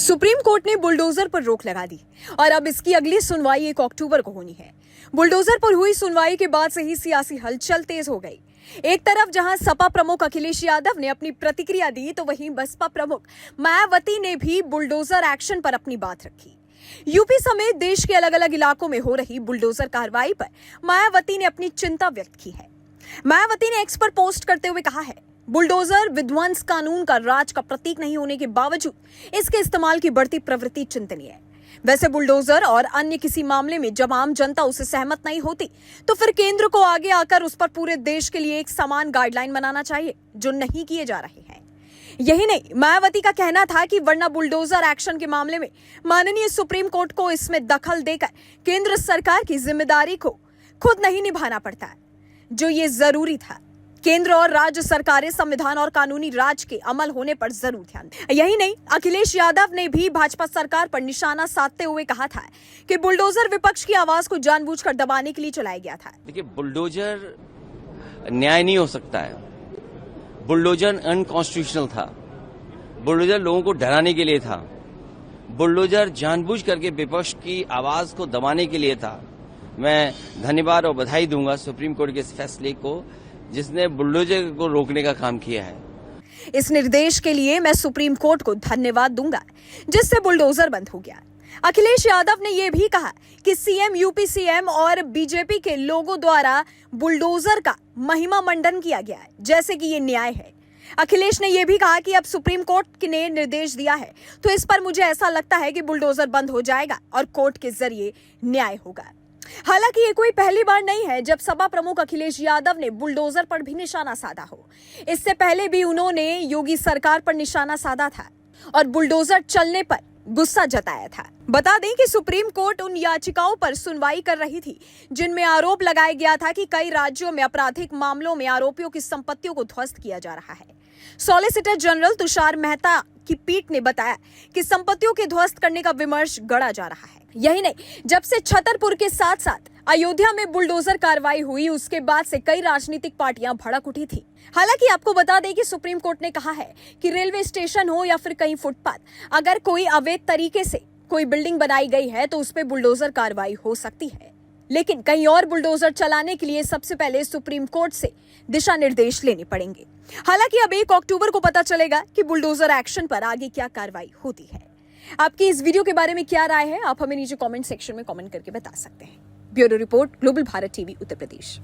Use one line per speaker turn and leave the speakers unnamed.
Supreme court ने bulldozer पर रोक लगा दी और अब इसकी अगली सुनवाई 1 अक्टूबर को होनी है। बुलडोजर पर हुई सुनवाई के बाद से ही सियासी हलचल तेज हो गई। एक तरफ जहां सपा प्रमुख अखिलेश यादव ने अपनी प्रतिक्रिया दी, तो वहीं बसपा प्रमुख मायावती ने भी बुलडोजर एक्शन पर अपनी बात रखी। यूपी समेत देश के अलग अलग इलाकों में हो रही बुलडोजर कार्रवाई पर मायावती ने अपनी चिंता व्यक्त की है। मायावती ने एक्स पर पोस्ट करते हुए कहा है, बुलडोजर विध्वंस कानून का राज का प्रतीक नहीं होने के बावजूद इसके इस्तेमाल की बढ़ती प्रवृत्ति चिंतनीय है। वैसे बुलडोजर और अन्य किसी मामले में जब आम जनता उससे सहमत नहीं होती, तो फिर केंद्र को आगे आकर उस पर पूरे देश के लिए एक समान गाइडलाइन बनाना चाहिए, जो नहीं किए जा रहे हैं। यही नहीं, मायावती का कहना था कि वरना बुलडोजर एक्शन के मामले में माननीय सुप्रीम कोर्ट को इसमें दखल देकर केंद्र सरकार की जिम्मेदारी को खुद नहीं निभाना पड़ता है, जो ये जरूरी था। केंद्र और राज्य सरकारें संविधान और कानूनी राज के अमल होने पर जरूर ध्यान दें। यही नहीं, अखिलेश यादव ने भी भाजपा सरकार पर निशाना साधते हुए कहा था कि बुलडोजर विपक्ष की आवाज को जानबूझकर दबाने के लिए चलाया गया था।
देखिए, बुलडोजर न्याय नहीं हो सकता है। बुलडोजर अनकॉन्स्टिट्यूशनल था। बुलडोजर लोगों को डराने के लिए था। बुलडोजर जानबूझ करके विपक्ष की आवाज को दबाने के लिए था। मैं धन्यवाद और बधाई दूंगा सुप्रीम कोर्ट के इस फैसले को, जिसने बुलडोजर को रोकने का काम किया है।
इस निर्देश के लिए मैं सुप्रीम कोर्ट को धन्यवाद दूंगा, जिससे बुलडोजर बंद हो गया। अखिलेश यादव ने यह भी कहा कि सीएम, यूपी सीएम और बीजेपी के लोगों द्वारा बुलडोजर का महिमा मंडन किया गया है, जैसे कि ये न्याय है। अखिलेश ने यह भी कहा कि अब सुप्रीम कोर्ट ने निर्देश दिया है, तो इस पर मुझे ऐसा लगता है कि बुलडोजर बंद हो जाएगा और कोर्ट के जरिए न्याय होगा। हालांकि ये कोई पहली बार नहीं है जब सपा प्रमुख अखिलेश यादव ने बुलडोजर पर भी निशाना साधा हो। इससे पहले भी उन्होंने योगी सरकार पर निशाना साधा था और बुलडोजर चलने पर गुस्सा जताया था। बता दें कि सुप्रीम कोर्ट उन याचिकाओं पर सुनवाई कर रही थी जिनमें आरोप लगाया गया था कि कई राज्यों में आपराधिक मामलों में आरोपियों की संपत्तियों को ध्वस्त किया जा रहा है। सॉलिसिटर जनरल तुषार मेहता की पीठ ने बताया कि संपत्तियों के ध्वस्त करने का विमर्श गढ़ा जा रहा है। यही नहीं, जब से छतरपुर के साथ साथ अयोध्या में बुलडोजर कार्रवाई हुई, उसके बाद से कई राजनीतिक पार्टियां भड़क उठी थी। हालांकि आपको बता दें कि सुप्रीम कोर्ट ने कहा है कि रेलवे स्टेशन हो या फिर कहीं फुटपाथ, अगर कोई अवैध तरीके से कोई बिल्डिंग बनाई गई है तो उस पर बुलडोजर कार्रवाई हो सकती है। लेकिन कहीं और बुलडोजर चलाने के लिए सबसे पहले सुप्रीम कोर्ट से दिशा निर्देश लेने पड़ेंगे। हालांकि अब 1 अक्टूबर को पता चलेगा कि बुलडोजर एक्शन पर आगे क्या कार्रवाई होती है। आपकी इस वीडियो के बारे में क्या राय है, आप हमें नीचे कमेंट सेक्शन में कमेंट करके बता सकते हैं। Bureau report, global Bharat TV, Uttar प्रदेश।